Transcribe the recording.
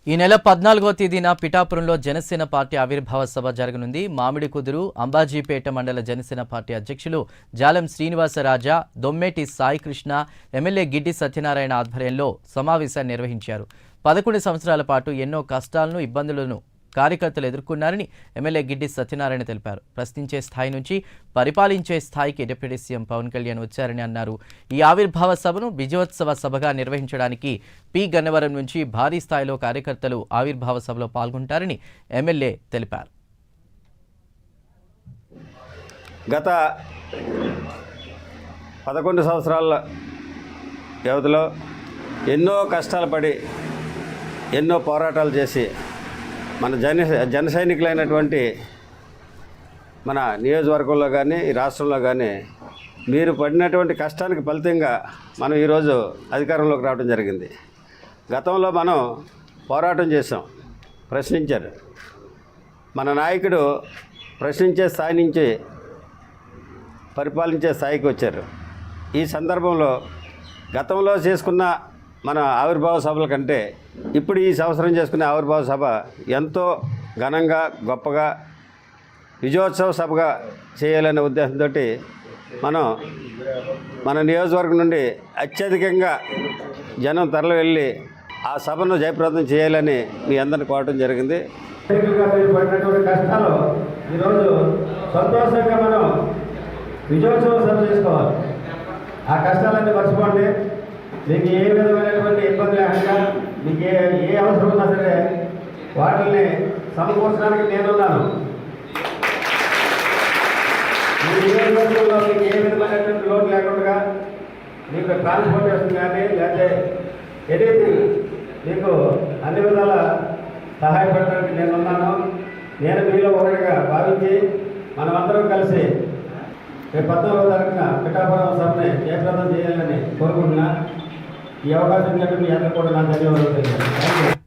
ఈ నెల 14వ తేదీన పిఠాపురంలో జనసేన పార్టీ ఆవిర్భావ సభ జరగనుంది. మామిడి కుదురు అంబాజీపేట మండల జనసేన పార్టీ అధ్యక్షులు జాలం శ్రీనివాసరాజా, దొమ్మేటి సాయికృష్ణ, ఎమ్మెల్యే గిడ్డి సత్యనారాయణ ఆధ్వర్యంలో సమావేశాన్ని నిర్వహించారు. 11 సంవత్సరాల పాటు ఎన్నో కష్టాలను, ఇబ్బందులను కార్యకర్తలు ఎదుర్కొన్నారని ఎమ్మెల్యే గిడ్డి సత్యనారాయణ తెలిపారు. ప్రశ్నించే స్థాయి నుంచి పరిపాలించే స్థాయికి డిప్యూటీ సీఎం పవన్ కళ్యాణ్ వచ్చారని అన్నారు. ఈ ఆవిర్భావ సభను విజయోత్సవ సభగా నిర్వహించడానికి పి గన్నవరం నుంచి భారీ స్థాయిలో కార్యకర్తలు ఆవిర్భావ సభలో పాల్గొంటారని ఎమ్మెల్యే తెలిపారు. గత 11 సంవత్సరాల వ్యవధిలో ఎన్నో కష్టాలు పడి ఎన్నో పోరాటాలు చేసి మన జన సైనికులైనటువంటి మన నియోజకవర్గంలో కానీ ఈ రాష్ట్రంలో కానీ మీరు పడినటువంటి కష్టానికి ఫలితంగా మనం ఈరోజు అధికారంలోకి రావడం జరిగింది. గతంలో మనం పోరాటం చేసాం, ప్రశ్నించారు. మన నాయకుడు ప్రశ్నించే స్థాయి నుంచి పరిపాలించే స్థాయికి వచ్చారు. ఈ సందర్భంలో గతంలో చేసుకున్న మన ఆవిర్భావ సభల కంటే ఇప్పుడు ఈ సంవత్సరం చేసుకునే ఆవిర్భావ సభ ఎంతో ఘనంగా, గొప్పగా, విజయోత్సవ సభగా చేయాలనే ఉద్దేశంతో మనం మన నియోజకవర్గం నుండి అత్యధికంగా జనం తరలి వెళ్ళి ఆ సభను జయప్రదం చేయాలని మీ అందరిని కోరటం జరిగింది. పడినటువంటి కష్టాలు ఈరోజు సంతోషంగా మనం విజయోత్సవ సభ చేసుకోవాలి. ఆ కష్టాలన్నీ మర్చిపోండి. మీకు ఏ విధమైనటువంటి ఇబ్బంది లేకుండా మీకు ఏ అవసరం ఉన్నా సరే వాటిని సమకూర్చడానికి నేనున్నాను. మీ నియోజకవర్గంలో మీకు ఏ విధమైనటువంటి లోటు లేకుండా మీకు ట్రాన్స్పోర్టేషన్ కానీ లేకపోతే ఎనీథింగ్ మీకు అన్ని విధాల సహాయపడడానికి నేనున్నాను. నేను మీలో ఒకటిగా భావించి మనమందరం కలిసి రేపు 14వ తారీఖున పిఠాపురం సభని జయప్రదం చేయాలని కోరుకుంటున్నా. ఈ అవకాశం కంటే మీ అందరూ కూడా నా ధన్యవాదాలు తెలియజేస్తాను.